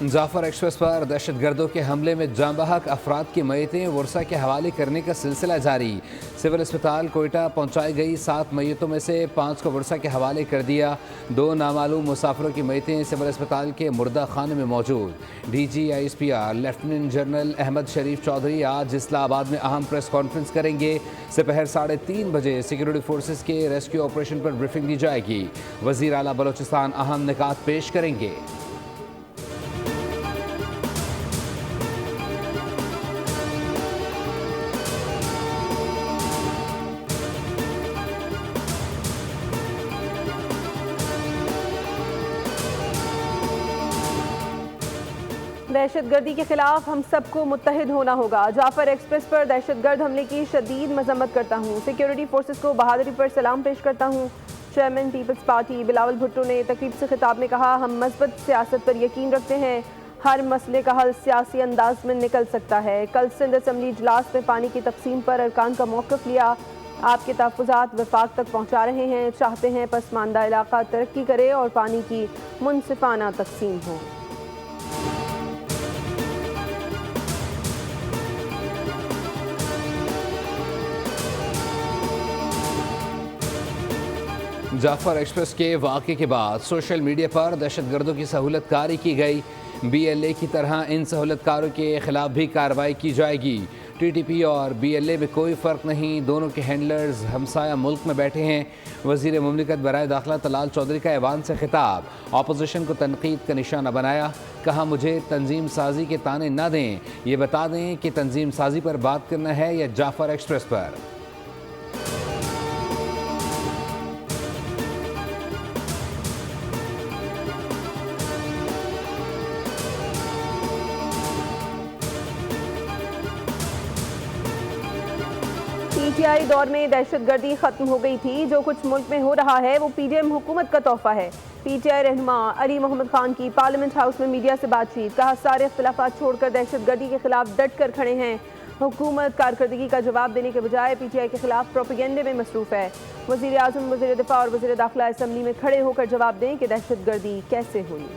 Jafar express पर दहशतगर्दों के हमले में जाँ बहक अफराद की मैयतें वर्षा के हवाले करने का सिलसिला जारी। सिविल अस्पताल कोयटा पहुँचाई गई 7 मैयतों में से 5 को वर्षा के हवाले कर दिया। 2 नामालूम मुसाफिरों की मैयतें सिविल अस्पताल के मुर्दा खाने में मौजूद। DG/ISPR लेफ्टिनेंट जनरल अहमद शरीफ चौधरी आज इस्लामाबाद में अहम प्रेस कॉन्फ्रेंस करेंगे। दोपहर 3:30 बजे सिक्योरिटी फोर्सेज के रेस्क्यू ऑपरेशन पर ब्रीफिंग दी जाएगी। वज़ीर आला बलोचिस्तान अहम निकात पेश करेंगे। दहशतगर्दी के खिलाफ हम सबको मुत्तहिद होना होगा। जाफर एक्सप्रेस पर दहशतगर्द हमले की शदीद मजम्मत करता हूँ। सिक्योरिटी फोर्सेस को बहादुरी पर सलाम पेश करता हूँ। Chairman People's Party Bilawal Bhutto ने तकरीब से खिताब में कहा, हम मस्बत सियासत पर यकीन रखते हैं। हर मसले का हल सियासी अंदाज में निकल सकता है। कल सिंध असम्बली इजलास में पानी की तकसीम पर अरकान का मौक़िफ़ लिया। आपके तहफ़्फ़ुज़ात वफाक तक पहुँचा रहे हैं। चाहते हैं पसमानदा इलाका तरक्की करे और पानी की मुनसिफ़ाना तकसीम हो। जाफर एक्सप्रेस के वाक़े के बाद सोशल मीडिया पर दहशतगर्दों की सहूलत कारी की गई। BLA की तरह इन सहूलतकारों के खिलाफ भी कार्रवाई की जाएगी। TTP और BLA में कोई फ़र्क नहीं, दोनों के हैंडलर्स हमसाया मुल्क में बैठे हैं। वज़ीर मुमलिकत बराए दाखिला तलाल चौधरी का ऐवान से खिताब, अपोजिशन को तनकीद का निशाना बनाया। कहा, मुझे तंजीम साजी के ताने ना दें, ये बता दें कि तंजीम साजी पर बात करना है या जाफर एक्सप्रेस पर। PTI दौर में दहशतगर्दी खत्म हो गई थी। जो कुछ मुल्क में हो रहा है वो PDM हुकूमत का तोहफा है। PTI रहनुमा अली मोहम्मद खान की पार्लियामेंट हाउस में मीडिया से बातचीत, कहा सारे इख्तिलाफात छोड़कर दहशतगर्दी के खिलाफ डट कर खड़े हैं। हुकूमत कारकर्दगी का जवाब देने के बजाय PTI के खिलाफ प्रोपेगेंडे में मसरूफ़ है। वज़ीर आज़म, वज़ीर दिफ़ा और वज़ीर दाखिला असम्बली में खड़े होकर जवाब दें कि दहशतगर्दी कैसे हुई।